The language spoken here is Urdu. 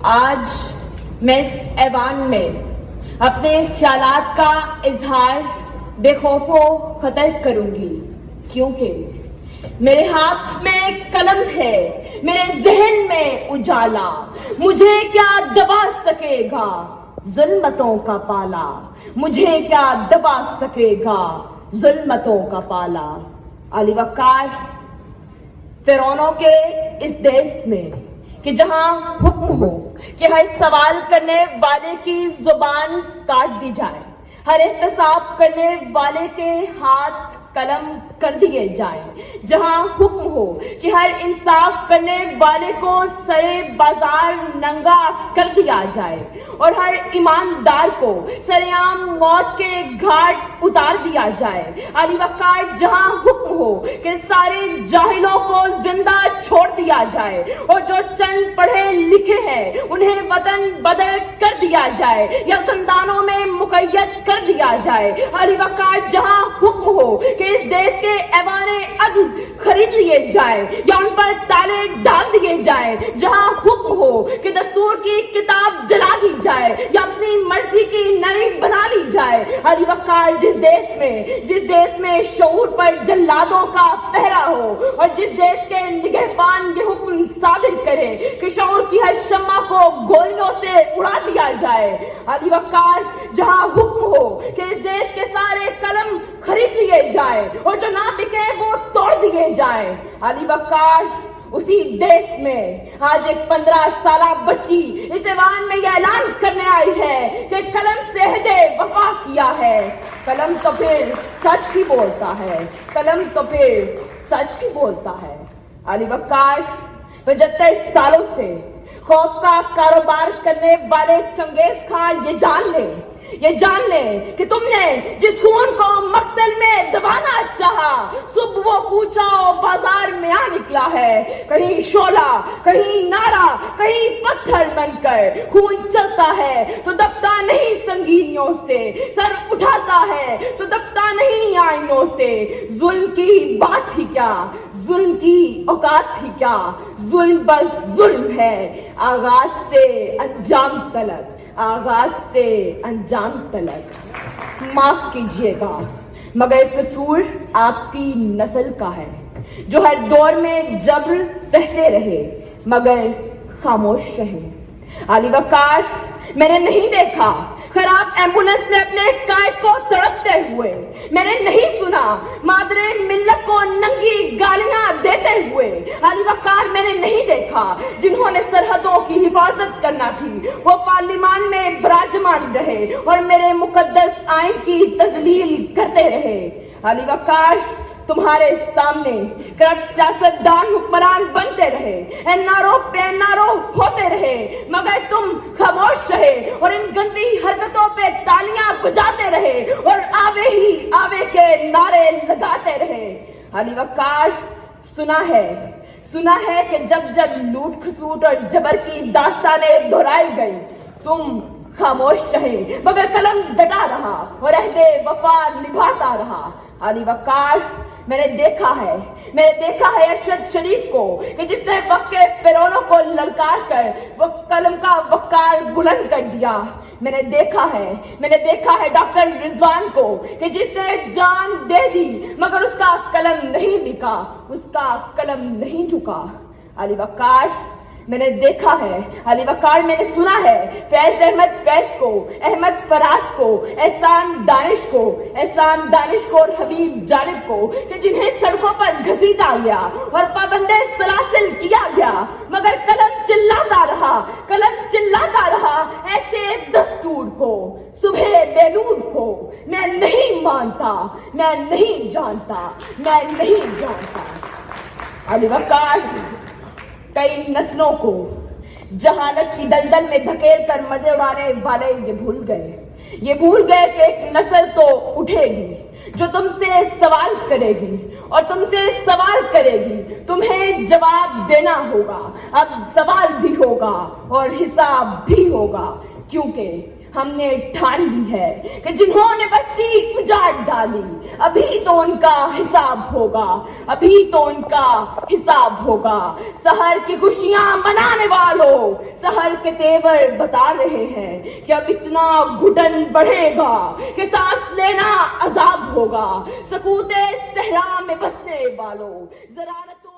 آج میں اس ایوان میں اپنے خیالات کا اظہار بے خوف و خطر کروں گی، کیونکہ میرے ہاتھ میں قلم ہے، میرے ذہن میں اجالا، مجھے کیا دبا سکے گا ظلمتوں کا پالا، مجھے کیا دبا سکے گا ظلمتوں کا پالا۔ علی وقار، فرعونوں کے اس دیس میں کہ جہاں حکم ہو کہ ہر سوال کرنے والے کی زبان کاٹ دی جائے، ہر احتساب کرنے والے کے ہاتھ قلم کر دیے جائیں، جہاں حکم ہو کہ ہر انصاف کرنے والے کو سرے بازار ننگا کر دیا جائے اور ہر ایماندار کو سرعام موت کے گھاٹ اتار دیا جائے۔ علی وقار، جہاں حکم ہو کہ سارے جاہلوں کو زندہ چھوڑ دیا جائے اور جو چند پڑھے لکھے ہیں انہیں وطن بدر کر دیا جائے یا زندانوں میں مقید کر دیا جائے۔ علی وقار، جہاں حکم ہو کہ اس دیش کے ایوان عدل خرید لیے جائے یا ان پر تالے ڈال دیے جائے، جہاں حکم ہو کہ دستور کی کتاب جلا دی جائے یا اپنی مرضی کی نئی بنا لی جائے۔ علی وقار، جس دیش میں شعور پر جلادوں کا پہرا ہو اور جس دیش کے نگہبان یہ حکم صادر کرے کہ شعور کی ہر شمع کو گولیوں سے اڑا دیا جائے۔ علی وقار، جہاں حکم ہو کہ اس دیش کے سارے قلم خرید لیے جائے اور جو نہ بکے وہ توڑ دیے جائے۔ علی وقار، اسی دیش میں آج ایک 15 سالہ بچی اس ایوان میں یہ اعلان کرنے آئی ہے کہ قلم سے عہد وفا کیا ہے۔ قلم تو پھر سچ ہی بولتا ہے، قلم تو پھر سچ ہی بولتا ہے۔ علی وقار، 75 سالوں سے خوف کا کاروبار کرنے والے چنگیز خان یہ جان لیں کہ تم نے جس خون کو مقتل میں دبانا چاہا، صبح وہ کوچہ بازار میں آ نکلا ہے، کہیں شعلہ، کہیں نعرہ، کہیں پتھر بن کر خون چلتا ہے تو دبتا نہیں سنگینیوں سے، سر اٹھاتا ہے تو دبتا نہیں آئینوں سے۔ ظلم کی بات ہی کیا، ظلم کی اوقات ہی کیا، ظلم بس ظلم ہے، آغاز سے انجام تلک، آغاز سے انجام تلک۔ معاف کیجیے گا مگر قصور آپ کی نسل کا ہے جو ہر دور میں جبر سہتے رہے مگر خاموش رہے۔ علی وقار، میں نے نہیں دیکھا خراب ایمبولنس میں اپنے قائد کو تڑپتے ہوئے، میں نے نہیں سنا مادر ملت کو ننگی گالیاں دیتے ہوئے۔ علی وقار، میں نے نہیں دیکھا جنہوں نے سرحدوں کی حفاظت کرنا تھی وہ پارلیمان میں براجمان رہے اور میرے مقدس آئین کی تذلیل کرتے رہے۔ علی وقار، تمہارے سامنے کرپٹ سیاستدان حکمران بنتے رہے، این آر او پہ این آر او ہوتے رہے مگر تم خاموش رہے اور ان گندی حرکتوں پہ تالیاں بجاتے رہے اور آوے کے نعرے لگاتے رہے۔ علی وقار، سنا ہے کہ جب لوٹ کھسوٹ اور جبر کی داستانیں دہرائی گئی تم خاموش رہے مگر قلم ڈٹا رہا اور عہد وفا نبھاتا رہا۔ علی وقار، میں نے دیکھا ہے ارشد شریف کو کہ جس نے وقت کے فرعونوں کو للکار کر وہ قلم کا وقار بلند کر دیا۔ میں نے دیکھا ہے ڈاکٹر رضوان کو کہ جس نے جان دے دی مگر اس کا قلم نہیں بکا، اس کا قلم نہیں جھکا۔ علی وقار، میں نے دیکھا ہے، علی وقار، میں نے سنا ہے فیض احمد فیض کو، احمد فراز کو، احسان دانش کو اور حبیب جانب کو کہ جنہیں سڑکوں پر گھسیٹا گیا اور پابندے سلاسل کیا گیا مگر قلم چلاتا رہا ایسے دستور کو، صبح بیلود کو میں نہیں مانتا، میں نہیں جانتا۔ علی وقار، کئی نسلوں کو جہالت کی دلدل میں دھکیل کر مزے اڑانے والے یہ بھول گئے کہ ایک نسل تو اٹھے گی جو تم سے سوال کرے گی اور تم سے سوال کرے گی، تمہیں جواب دینا ہوگا، اب سوال بھی ہوگا اور حساب بھی ہوگا، کیونکہ ہم نے ٹھان لی ہے کہ جنہوں نے بستی اجاڑ ڈالی ابھی تو ان کا حساب ہوگا، ابھی تو ان کا حساب ہوگا۔ سحر کی خوشیاں منانے والوں، سحر کے تیور بتا رہے ہیں کہ اب اتنا گھٹن بڑھے گا کہ سانس لینا عذاب ہوگا۔ سکوت صحرا میں بسنے والوں، ذرارتوں